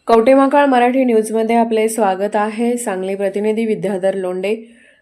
कवठेमहाकाळ मराठी न्यूजमध्ये आपले स्वागत आहे. सांगली प्रतिनिधी विद्याधर लोंढे.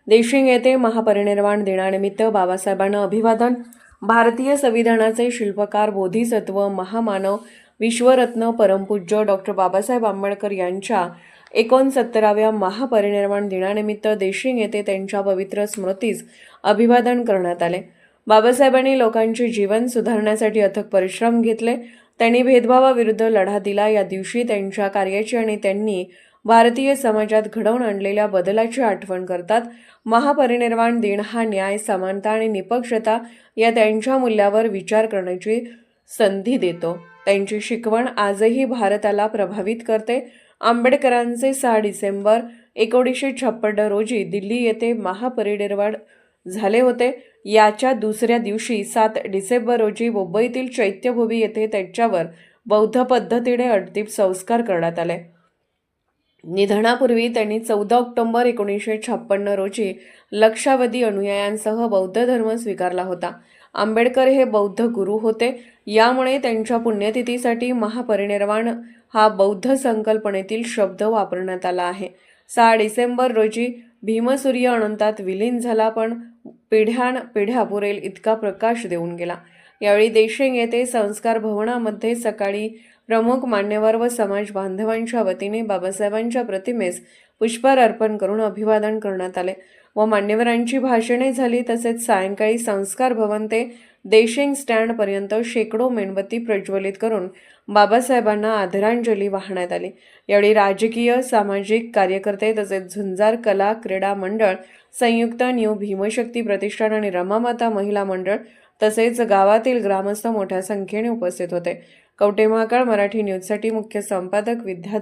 देशिंग येथे महापरिनिर्वाण दिनानिमित्त बाबासाहेबांना अभिवादन. भारतीय संविधानाचे शिल्पकार, बोधिसत्व, महामानव, विश्वरत्न, परमपूज्य डॉक्टर बाबासाहेब आंबेडकर यांच्या 69व्या महापरिनिर्वाण दिनानिमित्त देशिंग येथे त्यांच्या पवित्र स्मृतीस अभिवादन करण्यात आले. बाबासाहेबांनी लोकांचे जीवन सुधारण्यासाठी अथक परिश्रम घेतले. त्यांनी भेदभावाविरुद्ध लढा दिला. या दिवशी त्यांच्या कार्याची आणि त्यांनी भारतीय समाजात घडवून आणलेल्या बदलाची आठवण करतात. महापरिनिर्वाण दिन हा न्याय, समानता आणि निपक्षता या त्यांच्या मूल्यावर विचार करण्याची संधी देतो. त्यांची शिकवण आजही भारताला प्रभावित करते. आंबेडकरांचे 6 डिसेंबर 1956 रोजी दिल्ली येथे महापरिनिर्वाण झाले होते. याच्या दुसऱ्या दिवशी 7 डिसेंबर रोजी मुंबईतील चैत्यभूमी येथे त्यांच्यावर बौद्ध पद्धतीने अंतिम संस्कार करण्यात आले. निधनापूर्वी त्यांनी 14 ऑक्टोबर 1956 रोजी लक्षावधी अनुयायांसह बौद्ध धर्म स्वीकारला होता. आंबेडकर हे बौद्ध गुरु होते. यामुळे त्यांच्या पुण्यतिथीसाठी महापरिनिर्वाण हा बौद्ध संकल्पनेतील शब्द वापरण्यात आला आहे. 6 डिसेंबर रोजी भीमसूर्य अनंतात विलीन झाला, पण पिढ्या पुरेल इतका प्रकाश देऊन गेला. यावेळी देशिंग येथे संस्कार भवनामध्ये सकाळी प्रमुख मान्यवर व समाज बांधवांच्या वतीने बाबासाहेबांच्या प्रतिमेस पुष्पहार अर्पण करून अभिवादन करण्यात आले व मान्यवरांची भाषणे झाली. तसेच सायंकाळी संस्कार भवन ते देशिंग स्टँड पर्यंत शेकडो मेणबत्ती प्रज्वलित करून बाबासाहेबांना आदरांजली वाहण्यात आली. यावेळी राजकीय, सामाजिक कार्यकर्ते तसेच झुंजार कला क्रीडा मंडळ, संयुक्त न्यू भीमशक्ती प्रतिष्ठान आणि रमामाता महिला मंडळ तसेच गावातील ग्रामस्थ मोठ्या संख्येने उपस्थित होते. कवठेमहाकाळ मराठी न्यूजसाठी मुख्य संपादक विद्याधर